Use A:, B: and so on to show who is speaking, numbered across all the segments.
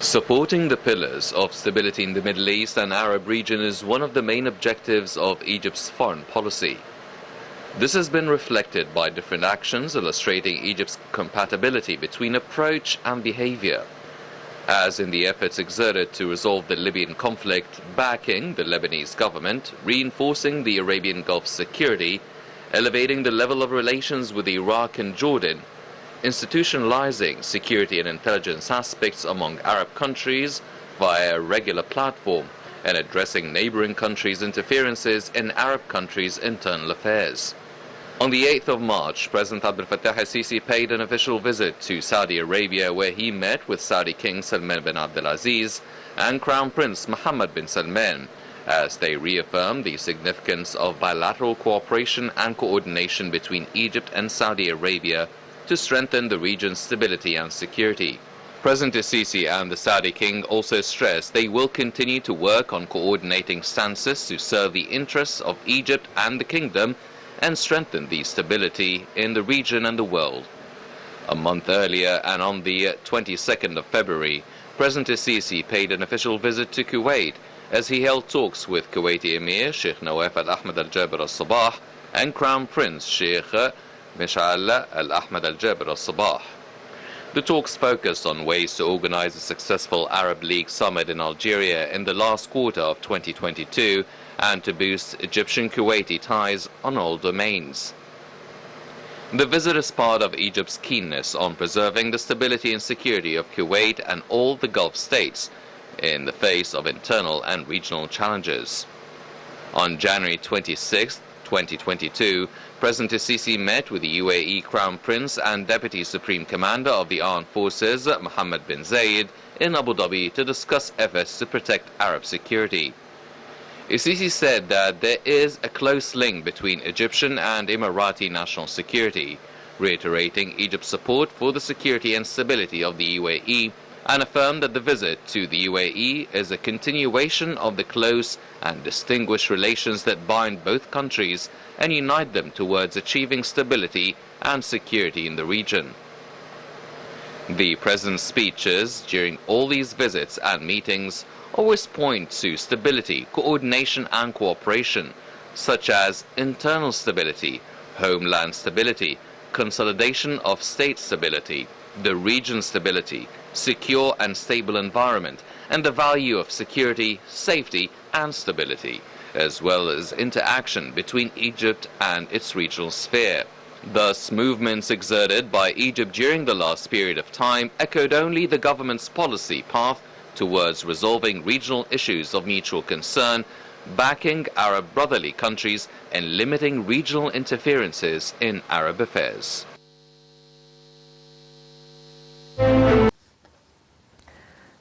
A: Supporting the pillars of stability in the Middle East and Arab region is one of the main objectives of Egypt's foreign policy. This has been reflected by different actions illustrating Egypt's compatibility between approach and behavior, as in the efforts exerted to resolve the Libyan conflict, backing the Lebanese government, reinforcing the Arabian Gulf's security, elevating the level of relations with Iraq and Jordan, institutionalizing security and intelligence aspects among Arab countries via a regular platform, and addressing neighboring countries' interferences in Arab countries' internal affairs. On the 8th of March, President Abdel Fattah al-Sisi paid an official visit to Saudi Arabia, where he met with Saudi King Salman bin Abdulaziz and Crown Prince Mohammed bin Salman, as they reaffirmed the significance of bilateral cooperation and coordination between Egypt and Saudi Arabia to strengthen the region's stability and security. President al-Sisi and the Saudi King also stressed they will continue to work on coordinating stances to serve the interests of Egypt and the Kingdom and strengthen the stability in the region and the world. A month earlier, and on the 22nd of February, President al-Sisi paid an official visit to Kuwait as he held talks with Kuwaiti Emir Sheikh Nawaf al-Ahmad al-Jaber al-Sabah and Crown Prince Sheikh Mish'al al-Ahmad al-Jaber al-Sabah. The talks focused on ways to organize a successful Arab League summit in Algeria in the last quarter of 2022 and to boost Egyptian-Kuwaiti ties on all domains. The visit is part of Egypt's keenness on preserving the stability and security of Kuwait and all the Gulf states in the face of internal and regional challenges. On January 26, 2022, President al-Sisi met with the UAE Crown Prince and Deputy Supreme Commander of the Armed Forces, Mohammed bin Zayed, in Abu Dhabi to discuss efforts to protect Arab security. Al-Sisi said that there is a close link between Egyptian and Emirati national security, reiterating Egypt's support for the security and stability of the UAE, and affirmed that the visit to the UAE is a continuation of the close and distinguished relations that bind both countries and unite them towards achieving stability and security in the region. The President's speeches during all these visits and meetings always point to stability, coordination and cooperation, such as internal stability, homeland stability, consolidation of state stability, the region's stability, secure and stable environment, and the value of security, safety and stability, as well as interaction between Egypt and its regional sphere. Thus, movements exerted by Egypt during the last period of time echoed only the government's policy path towards resolving regional issues of mutual concern, backing Arab brotherly countries and limiting regional interferences in Arab affairs.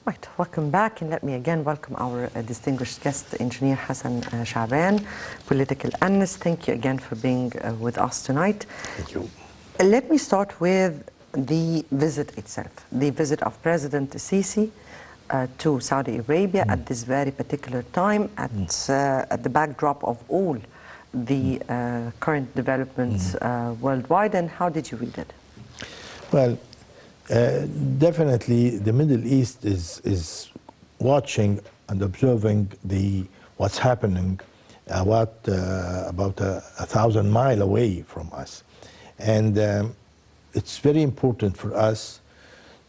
B: Right, welcome back, and let me again welcome our distinguished guest, Engineer Hassan Shaaban, political analyst. Thank you again for being with us tonight.
C: Thank you.
B: Let me start with the visit itself, the visit of President Sisi to Saudi Arabia at this very particular time, at the backdrop of all the current developments worldwide. And how did you read it?
C: Well, definitely the Middle East is watching and observing what's happening about 1,000 miles away from us. And it's very important for us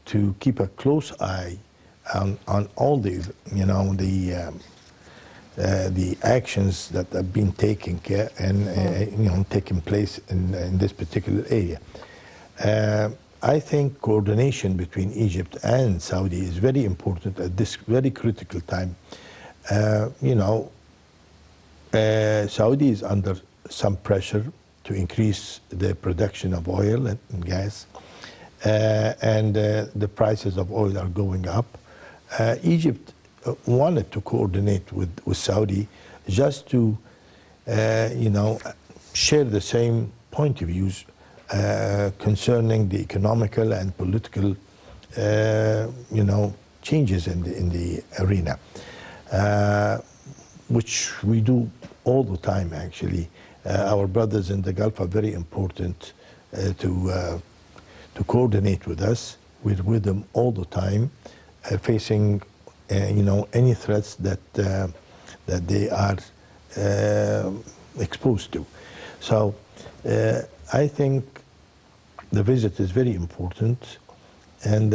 C: to keep a close eye on all these, the actions that have been taking taking place in this particular area. I think coordination between Egypt and Saudi is very important at this very critical time. Saudi is under some pressure to increase the production of oil and gas, and the prices of oil are going up. Egypt wanted to coordinate with Saudi just to, share the same point of views concerning the economical and political, changes in the arena, which we do all the time. Actually, our brothers in the Gulf are very important to coordinate with us. We're with them all the time. facing, any threats that they are exposed to. So I think the visit is very important, and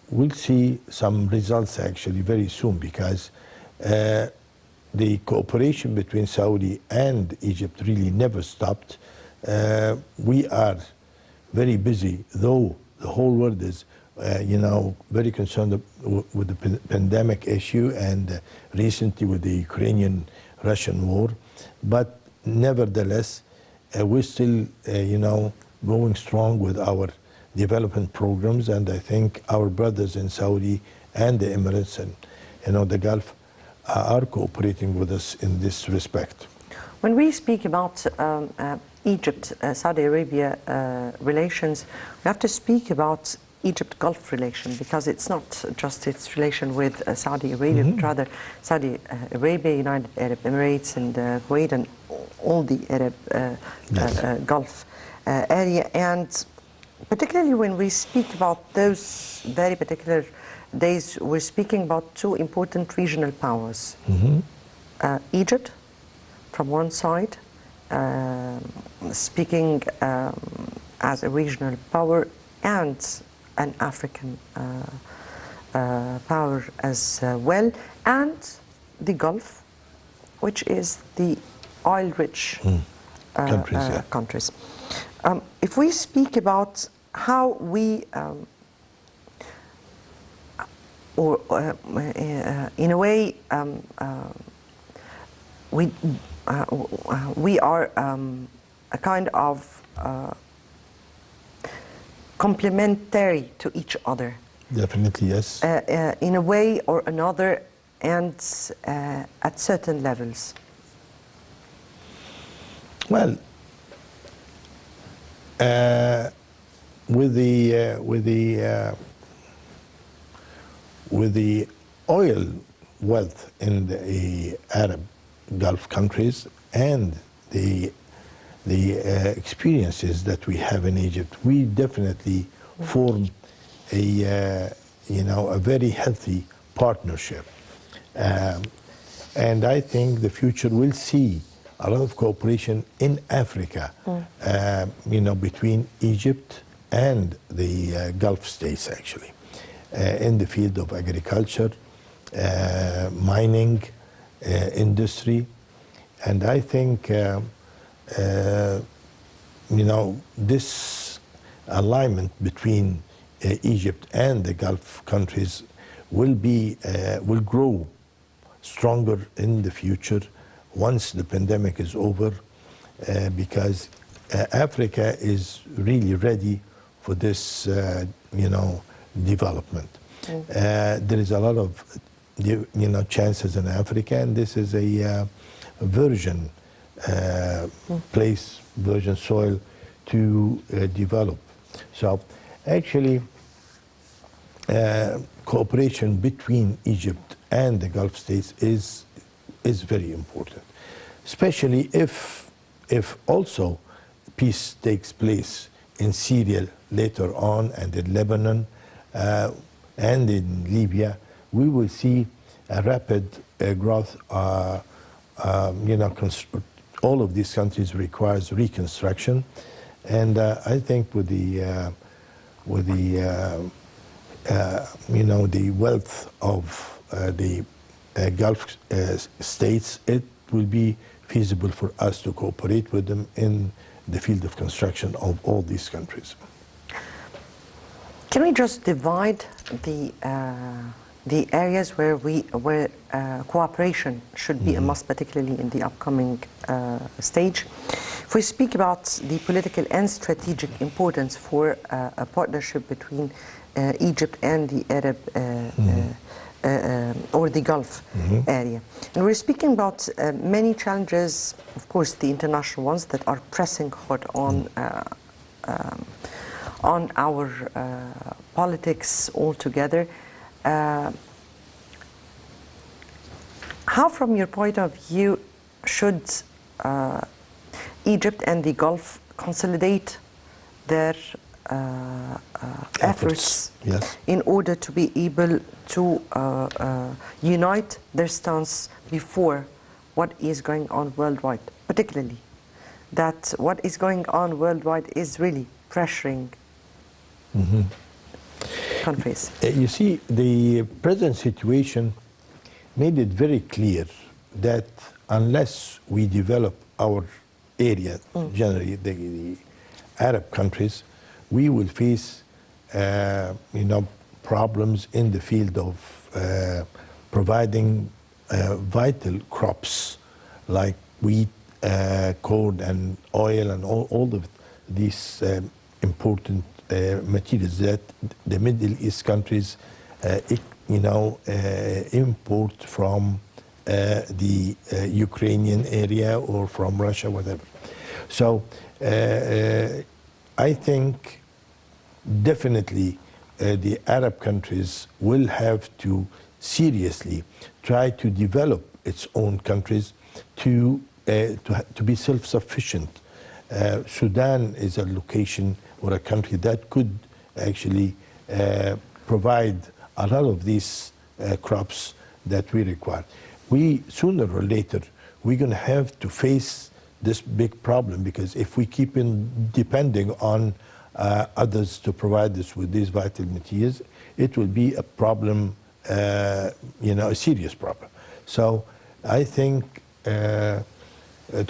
C: we'll see some results actually very soon, because the cooperation between Saudi and Egypt really never stopped. We are very busy, though the whole world is, very concerned with the pandemic issue, and recently with the Ukrainian-Russian war. But nevertheless, we're still, going strong with our development programs, and I think our brothers in Saudi and the Emirates and, the Gulf are cooperating with us in this respect.
B: When we speak about Egypt-Saudi Arabia relations, we have to speak about Egypt-Gulf relation, because it's not just its relation with Saudi Arabia, but rather Saudi Arabia, United Arab Emirates, and Kuwait, and all the Arab Gulf area. And particularly when we speak about those very particular days, we're speaking about two important regional powers. Egypt, from one side, speaking as a regional power, and an African power as well, and the Gulf, which is the oil-rich countries. If we speak about how we, in a way, we are a kind of complementary to each other.
C: Definitely, yes.
B: In a way or another, and at certain levels.
C: Well, with the oil wealth in the Arab Gulf countries, and the experiences that we have in Egypt, we definitely form a very healthy partnership, and I think the future will see a lot of cooperation in Africa, between Egypt and the Gulf states, actually, in the field of agriculture, mining, industry, and I think this alignment between Egypt and the Gulf countries will grow stronger in the future once the pandemic is over, because Africa is really ready for this, development. There is a lot of, chances in Africa, and this is a virgin place, virgin soil to develop. So, actually, cooperation between Egypt and the Gulf states is very important, especially if also peace takes place in Syria later on, and in Lebanon, and in Libya. We will see a rapid growth. All of these countries requires reconstruction, and I think with the wealth of the Gulf states, it will be feasible for us to cooperate with them in the field of construction of all these countries.
B: Can we just divide the areas where cooperation should be a must, particularly in the upcoming stage? If we speak about the political and strategic importance for a partnership between Egypt and the Arab or the Gulf area. And we're speaking about many challenges, of course, the international ones that are pressing hard on our politics altogether. How, from your point of view, should Egypt and the Gulf consolidate their efforts
C: Yes.
B: in order to be able to unite their stance before what is going on worldwide, particularly that what is going on worldwide is really pressuring countries.
C: You see, the present situation made it very clear that unless we develop our area, generally the Arab countries, we will face, problems in the field of providing vital crops like wheat, corn, and oil, and all of these important materials that the Middle East countries, import from the Ukrainian area or from Russia, whatever. So I think definitely the Arab countries will have to seriously try to develop its own countries to be self-sufficient. Sudan is a location or a country that could actually provide a lot of these crops that we require. We, sooner or later, we're going to have to face this big problem, because if we keep depending on others to provide us with these vital materials, it will be a problem, a serious problem. So I think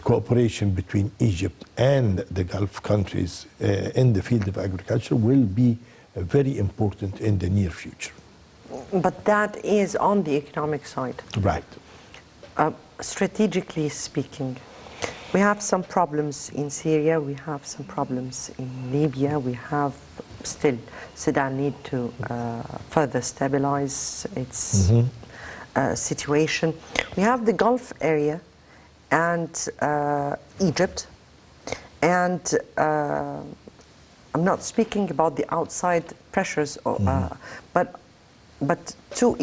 C: cooperation between Egypt and the Gulf countries in the field of agriculture will be very important in the near future.
B: But that is on the economic side.
C: Right.
B: Strategically speaking, we have some problems in Syria, we have some problems in Libya, we have still Sudan need to further stabilize its situation. We have the Gulf area and Egypt, and I'm not speaking about the outside pressures, but two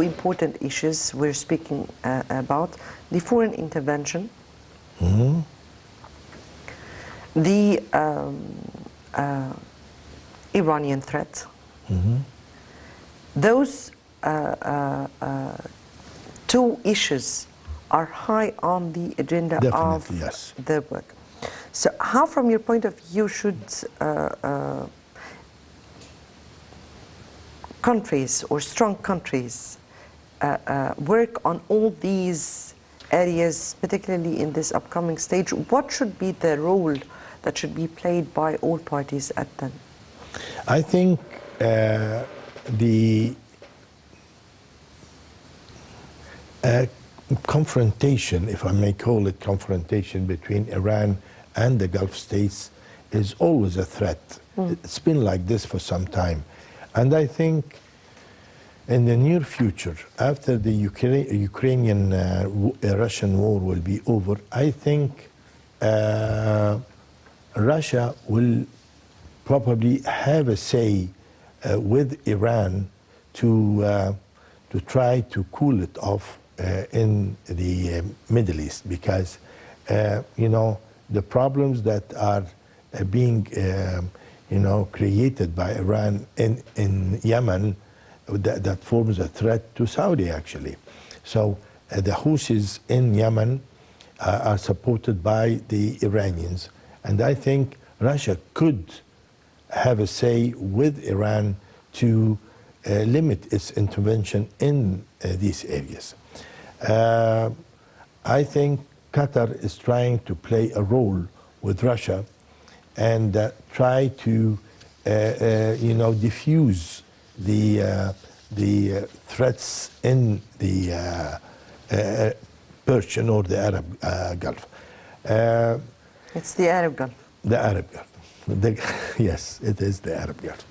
B: important issues we're speaking about: the foreign intervention, the Iranian threat. Those two issues are high on the agenda of the work. So how, from your point of view, should countries or strong countries work on all these areas, particularly in this upcoming stage? What should be the role that should be played by all parties at them?
C: I think the confrontation, if I may call it confrontation, between Iran and the Gulf states is always a threat. It's been like this for some time. And I think in the near future, after the Ukrainian-Russian war will be over, I think Russia will probably have a say with Iran to try to cool it off in the Middle East, because the problems that are being created by Iran in Yemen, that forms a threat to Saudi, actually. So the Houthis in Yemen are supported by the Iranians, and I think Russia could have a say with Iran to limit its intervention in these areas. I think Qatar is trying to play a role with Russia and try to, diffuse the threats in the Persian or the Arab Gulf.
B: It's the Arab Gulf.
C: The Arab Gulf. Yes, it is the Arab Gulf.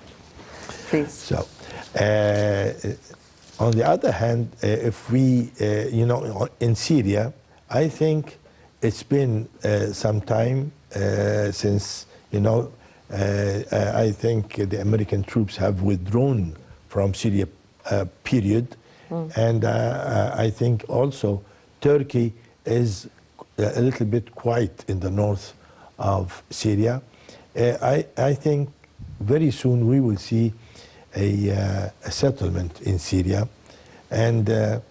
B: Please.
C: So, on the other hand, if we, in Syria, I think it's been some time since, I think the American troops have withdrawn from Syria, period. And I think also Turkey is a little bit quiet in the north of Syria. I think very soon we will see a settlement in Syria, and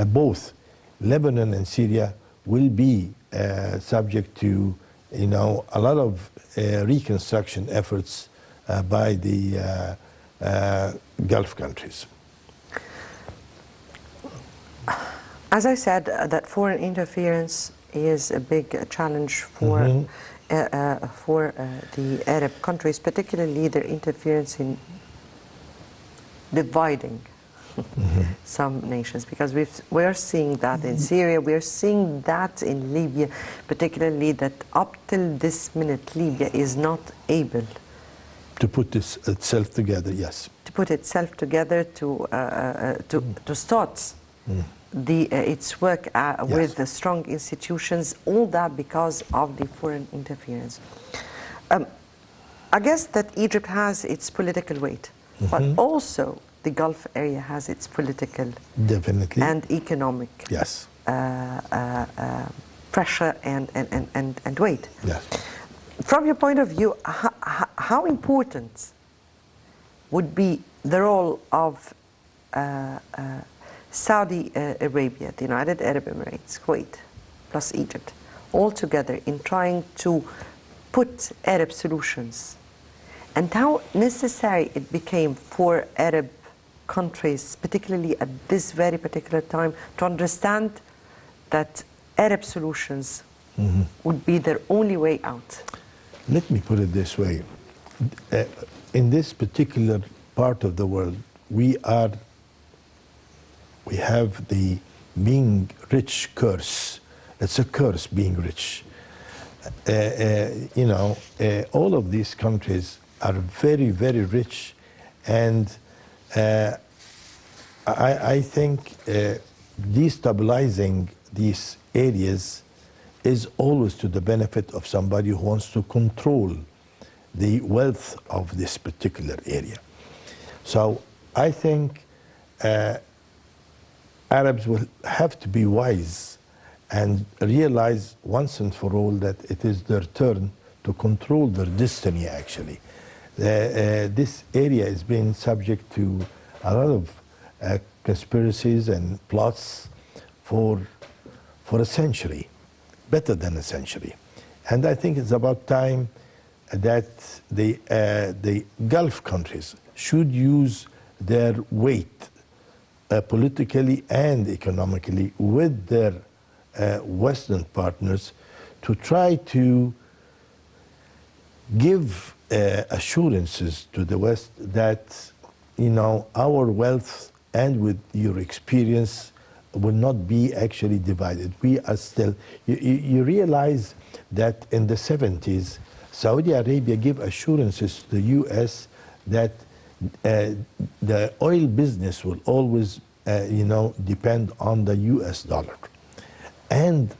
C: both Lebanon and Syria will be subject to, a lot of reconstruction efforts by the Gulf countries.
B: As I said, that foreign interference is a big challenge for the Arab countries, particularly their interference in dividing some nations, because we're seeing that in Syria, we're seeing that in Libya, particularly that up till this minute Libya is not able
C: to put itself together, yes.
B: To put itself together to start its work with the strong institutions, all that because of the foreign interference. I guess that Egypt has its political weight, but also the Gulf area has its political
C: definitely
B: and economic
C: yes
B: pressure and weight.
C: Yes.
B: From your point of view, how important would be the role of Saudi Arabia, the United Arab Emirates, Kuwait, plus Egypt, all together in trying to put Arab solutions, and how necessary it became for Arab countries, particularly at this very particular time, to understand that Arab solutions would be their only way out?
C: Let me put it this way. In this particular part of the world, we have the being rich curse. It's a curse being rich. All of these countries are very, very rich, and I think destabilizing these areas is always to the benefit of somebody who wants to control the wealth of this particular area. So I think Arabs will have to be wise and realize once and for all that it is their turn to control their destiny, actually. This area is being subject to a lot of conspiracies and plots for a century, better than a century. And I think it's about time that the Gulf countries should use their weight politically and economically with their Western partners to try to give assurances to the West that, our wealth and with your experience will not be actually divided. We are still, you realize that in the 70s, Saudi Arabia gave assurances to the U.S. that the oil business will always, depend on the U.S. dollar. And,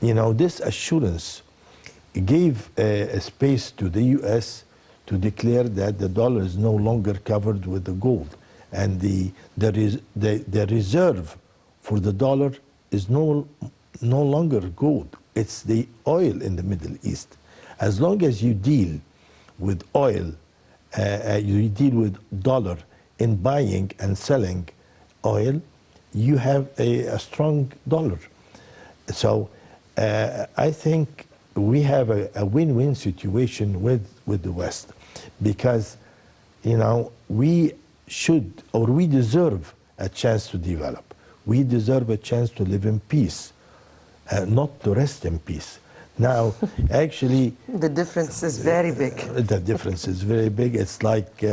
C: this assurance gave a space to the U.S. to declare that the dollar is no longer covered with the gold. And the reserve for the dollar is no longer gold. It's the oil in the Middle East. As long as you deal with oil, you deal with dollar in buying and selling oil, you have a strong dollar. So I think we have a win-win situation with the West, because we should, or we deserve, a chance to develop. We deserve a chance to live in peace, not to rest in peace. Now, actually,
B: the difference is very big.
C: The difference is very big. It's like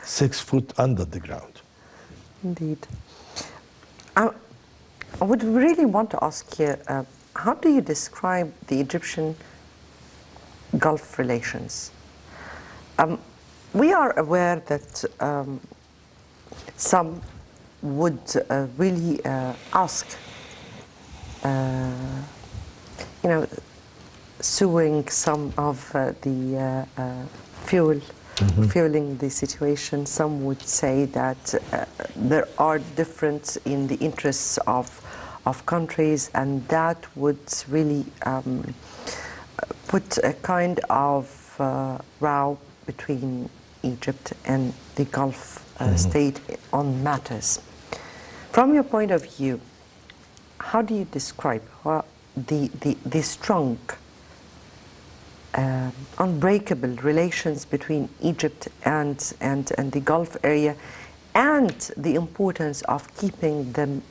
C: 6 foot under the ground.
B: Indeed. I would really want to ask you, how do you describe the Egyptian Gulf relations? We are aware that some would really ask, suing some of the fueling the situation. Some would say that there are differences in the interests of countries, and that would really put a kind of row between Egypt and the Gulf state on matters. From your point of view, how do you describe the strong, unbreakable relations between Egypt and the Gulf area, and the importance of keeping them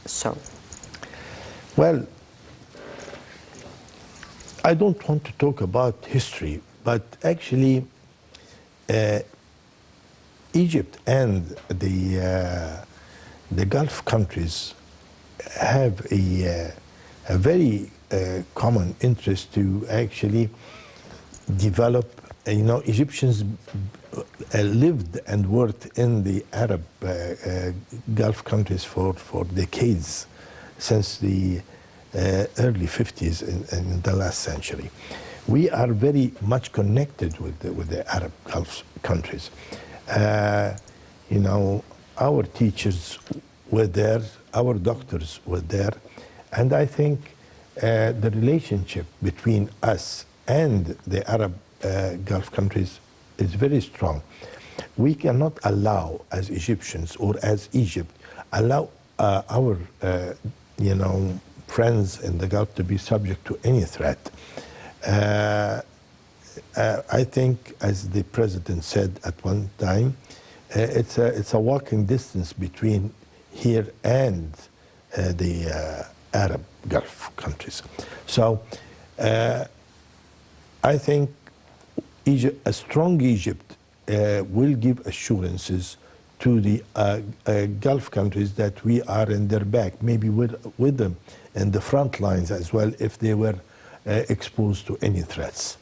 B: so?
C: Well, I don't want to talk about history, but actually Egypt and the Gulf countries have a very common interest to actually develop. Egyptians lived and worked in the Arab Gulf countries for decades, since the early 50s in the last century. We are very much connected with the Arab Gulf countries. Our teachers were there, our doctors were there, and I think the relationship between us and the Arab Gulf countries is very strong. We cannot allow, as Egyptians or as Egypt, allow our friends in the Gulf to be subject to any threat. I think, as the president said at one time, it's a walking distance between here and the Arab Gulf countries. So I think a strong Egypt will give assurances to the Gulf countries that we are in their back, maybe with them in the front lines as well, if they were exposed to any threats.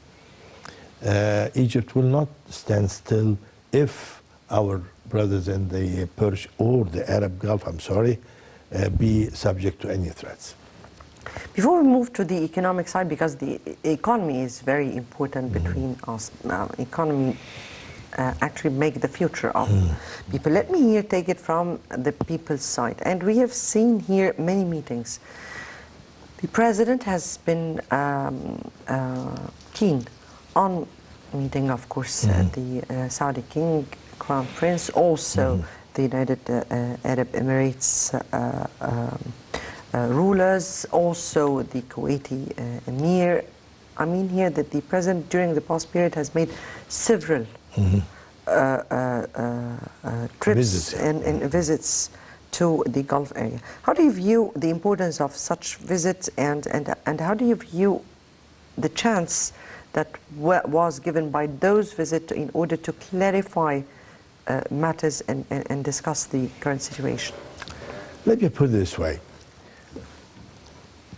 C: Egypt will not stand still if our brothers in the Persian or the Arab Gulf, be subject to any threats.
B: Before we move to the economic side, because the economy is very important between us, economy actually make the future of people. Let me here take it from the people's side. And we have seen here many meetings. The president has been keen on meeting, of course, the Saudi King, Crown Prince, also the United Arab Emirates rulers, also the Kuwaiti Emir. I mean here that the president during the past period has made several trips and visits to the Gulf area. How do you view the importance of such visits, and how do you view the chance that was given by those visits in order to clarify matters and discuss the current situation?
C: Let me put it this way.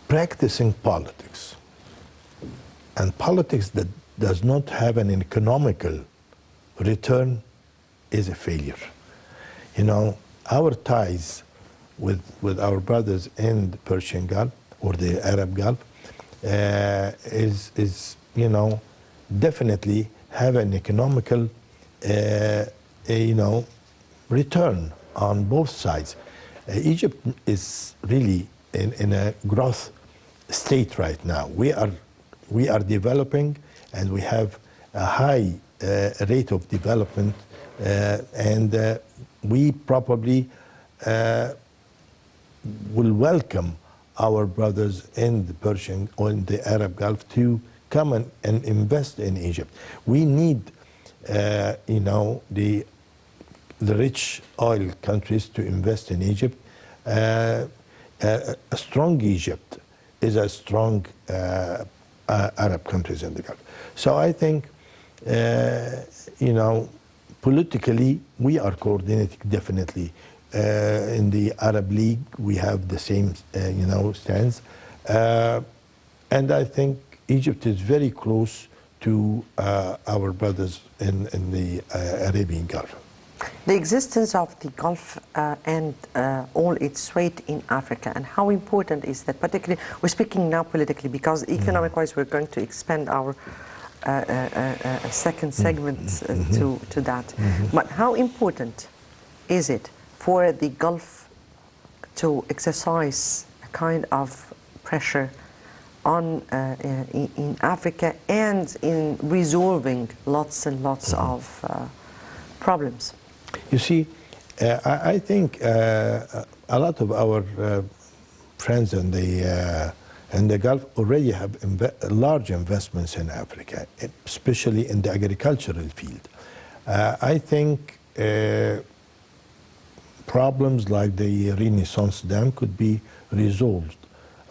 C: Practicing politics, and politics that does not have an economical return, is a failure. Our ties with our brothers in the Persian Gulf or the Arab Gulf is definitely have an economical return on both sides. Egypt is really in a growth state right now. We are developing, and we have a high rate of development, and we probably will welcome our brothers in the Persian or in the Arab Gulf to come and invest in Egypt. We need, the rich oil countries to invest in Egypt. A strong Egypt is a strong Arab countries in the Gulf. So I think, politically, we are coordinating definitely. In the Arab League, we have the same, stance. And I think Egypt is very close to our brothers in the Arabian Gulf.
B: The existence of the Gulf and all its weight in Africa, and how important is that? Particularly, we're speaking now politically, because economic-wise, we're going to expand our second segment to that. But how important is it for the Gulf to exercise a kind of pressure on in Africa and in resolving lots and lots of problems?
C: You see, I think a lot of our friends in the Gulf already have large investments in Africa, especially in the agricultural field. I think problems like the Renaissance Dam could be resolved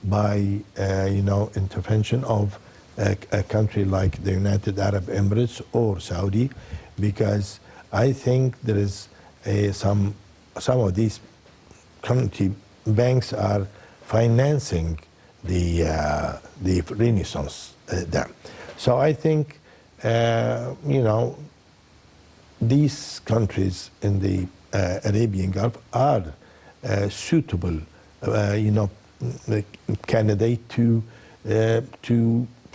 C: by intervention of a country like the United Arab Emirates or Saudi, because I think there is some of these country banks are financing the Renaissance Dam. So I think these countries in the Arabian Gulf are suitable, candidate to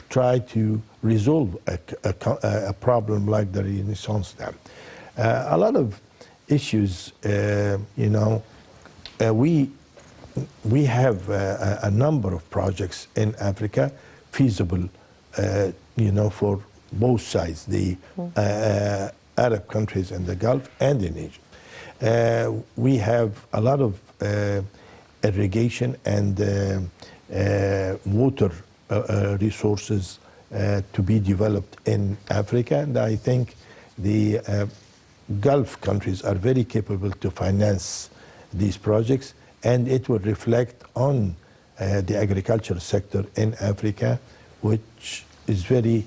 C: try to resolve a problem like the Renaissance Dam. A lot of issues, we have a number of projects in Africa feasible, for both sides, the Arab countries in the Gulf and in Egypt. We have a lot of irrigation and water resources to be developed in Africa, and I think the Gulf countries are very capable to finance these projects, and it will reflect on the agricultural sector in Africa, which is very,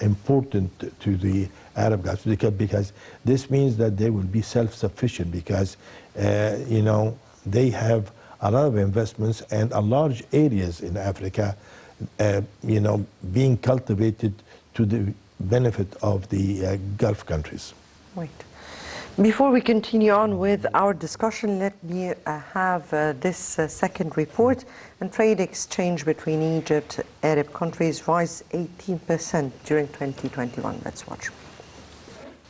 C: important to the Arab Gulf, because this means that they will be self-sufficient, because, they have a lot of investments and a large areas in Africa, being cultivated to the benefit of the Gulf countries.
B: Right. Before we continue on with our discussion, let me have this second report. And trade exchange between Egypt and Arab countries rise 18% during 2021. Let's watch.